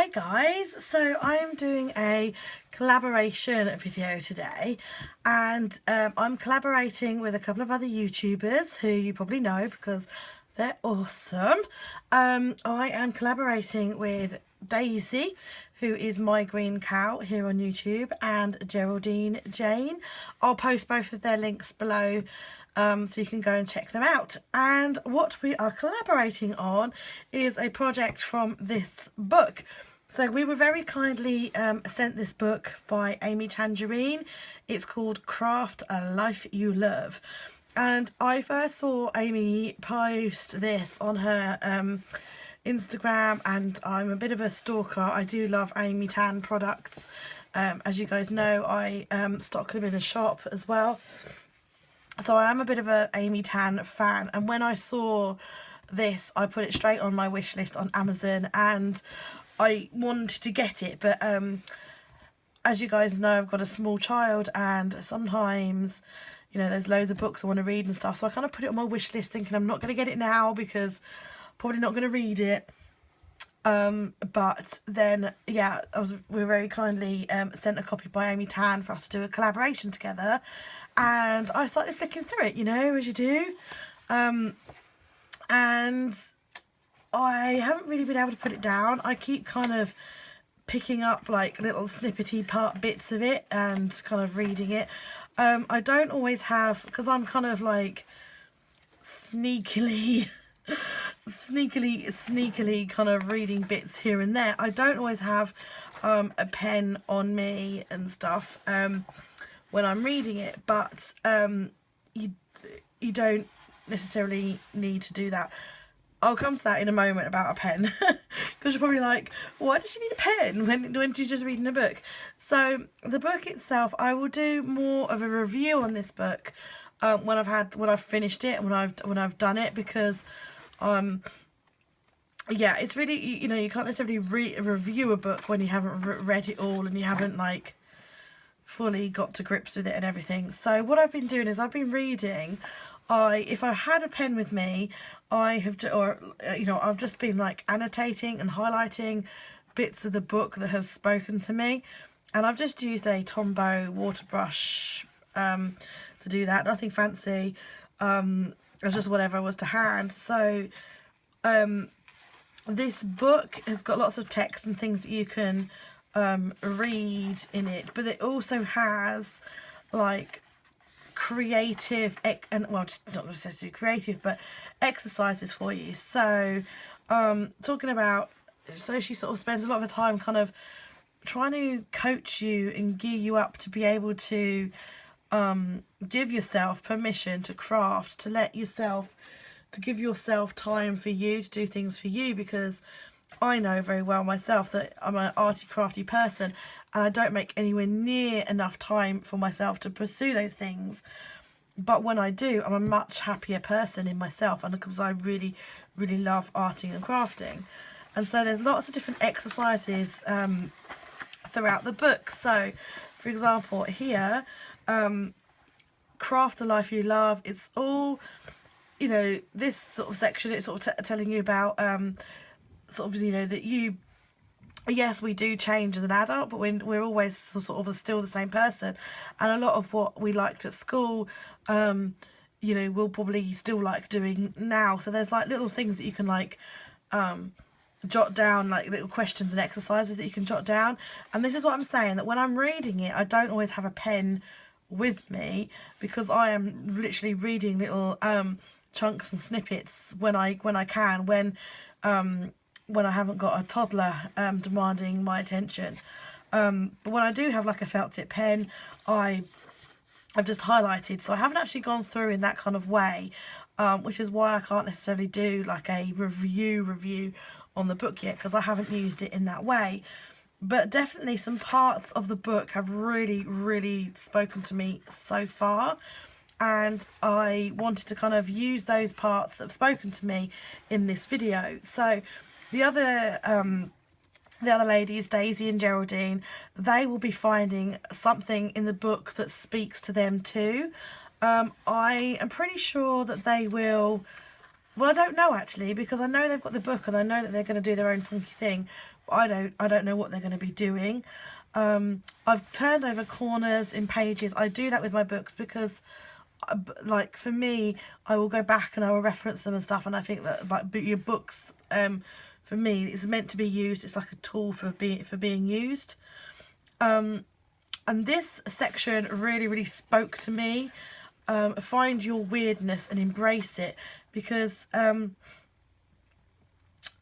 Hi guys, so I am doing a collaboration video today, and I'm collaborating with a couple of other YouTubers who you probably know because they're awesome. I am collaborating with Daisy, who is My Green Cow here on YouTube, and Geraldine Jane. I'll post both of their links below so you can go and check them out. And what we are collaborating on is a project from this book. So we were very kindly sent this book by Amy Tangerine. It's called Craft a Life You Love. And I first saw Amy post this on her Instagram, and I'm a bit of a stalker. I do love Amy Tan products. As you guys know, I stock them in a shop as well. So I am a bit of a Amy Tan fan, and when I saw this, I put it straight on my wish list on Amazon, and I wanted to get it, but as you guys know, I've got a small child, and sometimes, you know, there's loads of books I want to read and stuff, so I kind of put it on my wish list thinking I'm not going to get it now because I'm probably not going to read it. But then, yeah, we were very kindly sent a copy by Amy Tan for us to do a collaboration together, and I started flicking through it, you know, as you do, and I haven't really been able to put it down. I keep kind of picking up like little snippety bits of it and kind of reading it. I don't always have, because I'm kind of like sneakily kind of reading bits here and there. I don't always have a pen on me and stuff when I'm reading it, but you don't necessarily need to do that. I'll come to that in a moment about a pen, because you're probably like, why does she need a pen when she's just reading a book? So the book itself, I will do more of a review on this book when I've finished it and when I've done it, because yeah, it's really, you know, you can't necessarily review a book when you haven't read it all and you haven't like fully got to grips with it and everything. So what I've been doing is I've been reading. If I had a pen with me, I've just been like annotating and highlighting bits of the book that have spoken to me, and I've just used a Tombow water brush to do that. Nothing fancy. It was just whatever was to hand. So this book has got lots of text and things that you can read in it, but it also has like creative just not necessarily creative, but exercises for you. So talking about, so she sort of spends a lot of her time kind of trying to coach you and gear you up to be able to give yourself permission to craft, to give yourself time for you to do things for you, because I know very well myself that I'm an arty crafty person, and I don't make anywhere near enough time for myself to pursue those things. But when I do, I'm a much happier person in myself, and because I really, really love arting and crafting. And so there's lots of different exercises throughout the book. So, for example, here, Craft the Life You Love, it's all, you know, this sort of section, it's sort of telling you about sort of, you know, that yes, we do change as an adult, but we're always sort of still the same person, and a lot of what we liked at school, you know, we'll probably still like doing now. So there's like little things that you can like jot down, like little questions and exercises that you can jot down. And this is what I'm saying, that when I'm reading it, I don't always have a pen with me, because I am literally reading little chunks and snippets when I can, when I haven't got a toddler demanding my attention. But when I do have like a felt tip pen, I've just highlighted, so I haven't actually gone through in that kind of way, which is why I can't necessarily do like a review on the book yet, because I haven't used it in that way. But definitely some parts of the book have really, really spoken to me so far, and I wanted to kind of use those parts that have spoken to me in this video. So the other ladies, Daisy and Geraldine, they will be finding something in the book that speaks to them too. I am pretty sure that they will, well, I don't know actually, because I know they've got the book and I know that they're going to do their own funky thing, I don't know what they're going to be doing. I've turned over corners in pages. I do that with my books because, like, for me, I will go back and I will reference them and stuff, and I think that, like, your books, for me, it's meant to be used. It's like a tool for being used. And this section really spoke to me. Find your weirdness and embrace it, because I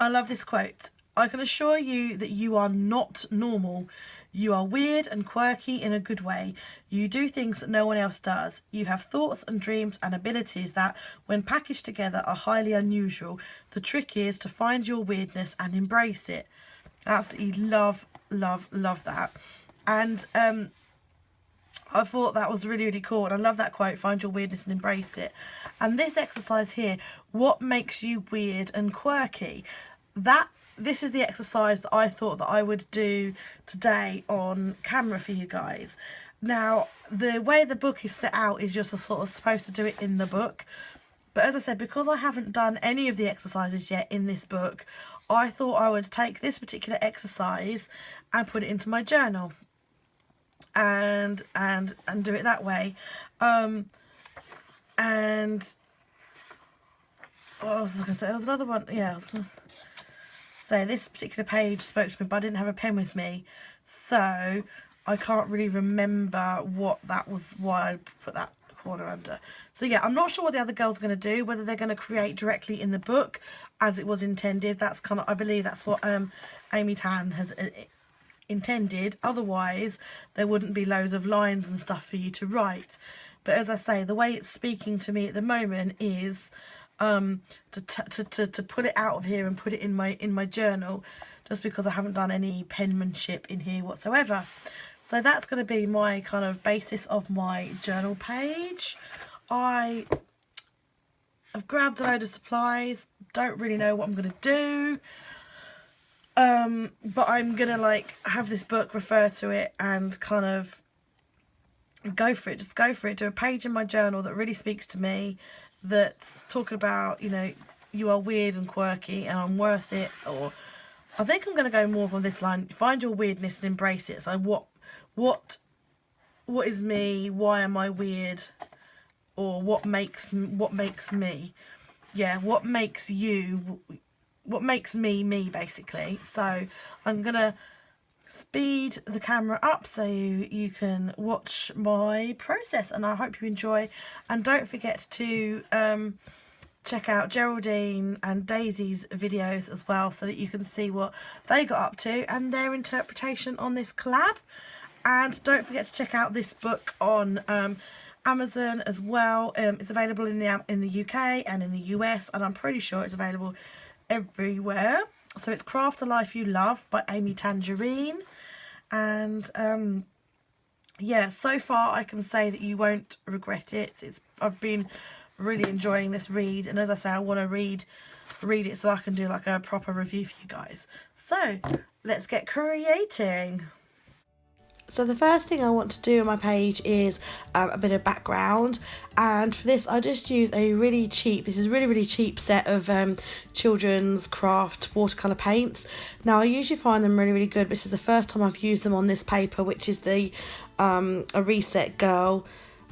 love this quote. I can assure you that you are not normal. You are weird and quirky in a good way. You do things that no one else does. You have thoughts and dreams and abilities that, when packaged together, are highly unusual. The trick is to find your weirdness and embrace it. Absolutely love that. And I thought that was really cool, and I love that quote, find your weirdness and embrace it. And this exercise here, what makes you weird and quirky? This is the exercise that I thought that I would do today on camera for you guys. Now, the way the book is set out is just sort of supposed to do it in the book. But as I said, because I haven't done any of the exercises yet in this book, I thought I would take this particular exercise and put it into my journal. And do it that way. And what else was I going to say? There was another one. Yeah, I was going to say this particular page spoke to me, but I didn't have a pen with me, so I can't really remember what that was, why I put that corner under. So yeah, I'm not sure what the other girls are going to do, whether they're going to create directly in the book as it was intended. That's kind of, I believe that's what Amy Tan has intended. Otherwise there wouldn't be loads of lines and stuff for you to write. But as I say, the way it's speaking to me at the moment is to pull it out of here and put it in my journal, just because I haven't done any penmanship in here whatsoever. So that's going to be my kind of basis of my journal page. I have grabbed a load of supplies, don't really know what I'm going to do. But I'm gonna like have this book, refer to it, and kind of go for it. Just go for it. Do a page in my journal that really speaks to me, that's talking about, you know, you are weird and quirky and I'm worth it. Or I think I'm gonna go more on this line: find your weirdness and embrace it. So what is me? Why am I weird? Or what makes me? Yeah, what makes you? What makes me basically. So I'm gonna speed the camera up so you can watch my process, and I hope you enjoy. And don't forget to check out Geraldine and Daisy's videos as well, so that you can see what they got up to and their interpretation on this collab. And don't forget to check out this book on Amazon as well. It's available in the UK and in the US, and I'm pretty sure it's available everywhere. So it's Craft a Life You Love by Amy Tangerine. And yeah, so far I can say that you won't regret it. I've been really enjoying this read, and as I say, I want to read it so I can do like a proper review for you guys. So let's get creating. So the first thing I want to do on my page is a bit of background, and for this I just use a really cheap set of children's craft watercolour paints. Now I usually find them really good, but this is the first time I've used them on this paper, which is the a Reset Girl,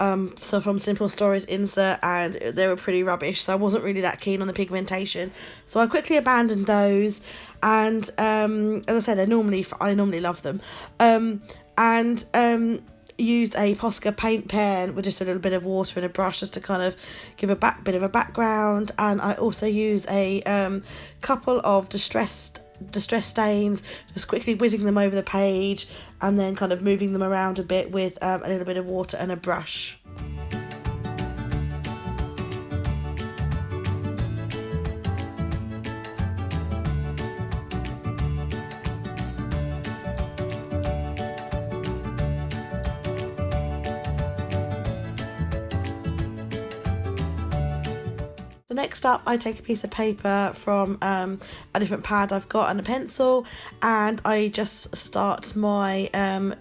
so from Simple Stories insert, and they were pretty rubbish, so I wasn't really that keen on the pigmentation, so I quickly abandoned those. And as I said, I normally love them. And used a Posca paint pen with just a little bit of water and a brush, just to kind of give a bit of a background. And I also use a couple of distress stains, just quickly whizzing them over the page and then kind of moving them around a bit with a little bit of water and a brush. So next up, I take a piece of paper from a different pad I've got and a pencil, and I just start my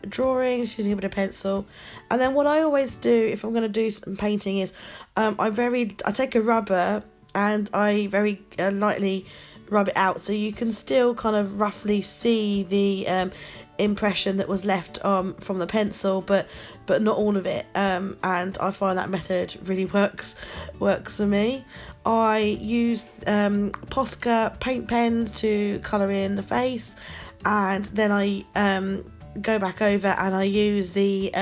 drawings using a bit of pencil. And then what I always do if I'm going to do some painting is I take a rubber and I very lightly rub it out, so you can still kind of roughly see the impression that was left from the pencil, but not all of it, and I find that method really works for me. I use Posca paint pens to colour in the face, and then I go back over and I use the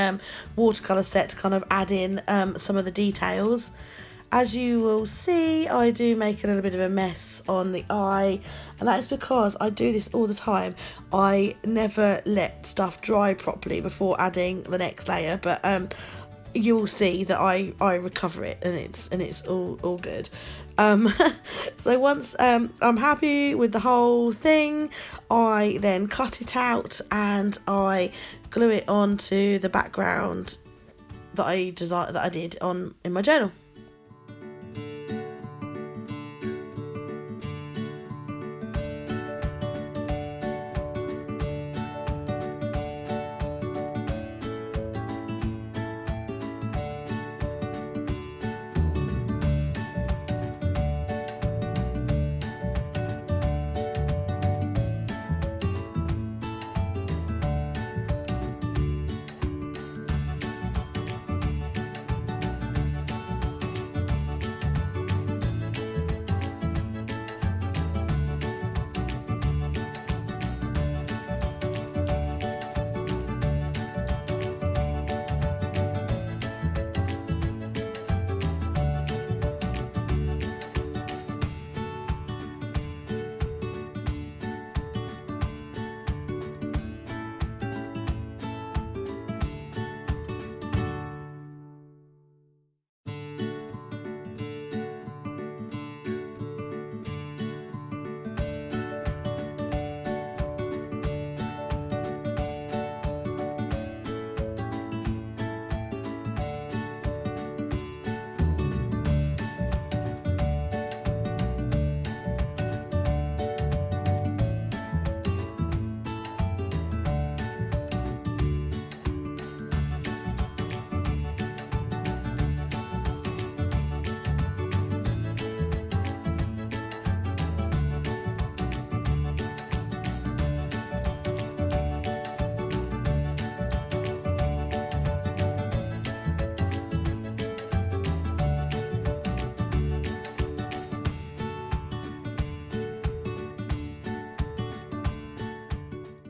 watercolour set to kind of add in some of the details. As you will see, I do make a little bit of a mess on the eye, and that is because I do this all the time. I never let stuff dry properly before adding the next layer, but you will see that I recover it, and it's all good. So once I'm happy with the whole thing, I then cut it out and I glue it onto the background that I did in my journal.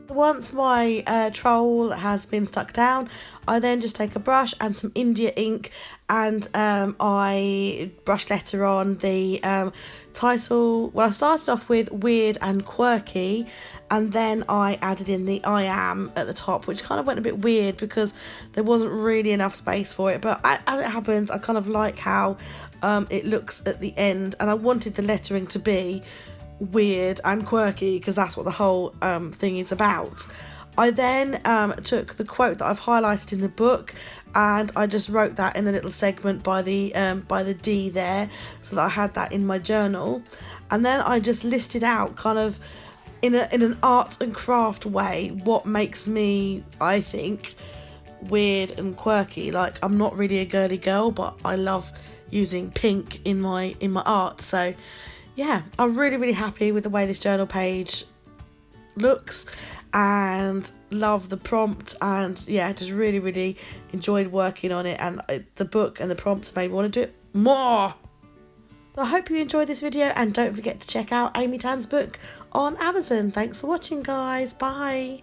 Once my troll has been stuck down, I then just take a brush and some India ink, and I brush letter on the title. Well, I started off with weird and quirky, and then I added in the I am at the top, which kind of went a bit weird because there wasn't really enough space for it, but as it happens, I kind of like how it looks at the end, and I wanted the lettering to be weird and quirky because that's what the whole thing is about. I then took the quote that I've highlighted in the book, and I just wrote that in the little segment by the D there, so that I had that in my journal. And then I just listed out kind of in an art and craft way what makes me, I think, weird and quirky. Like, I'm not really a girly girl, but I love using pink in my art. So yeah, I'm really happy with the way this journal page looks, and love the prompt, and yeah, just really enjoyed working on it, and the book and the prompts made me want to do it more. I hope you enjoyed this video, and don't forget to check out Amy Tan's book on Amazon. Thanks for watching, guys. Bye.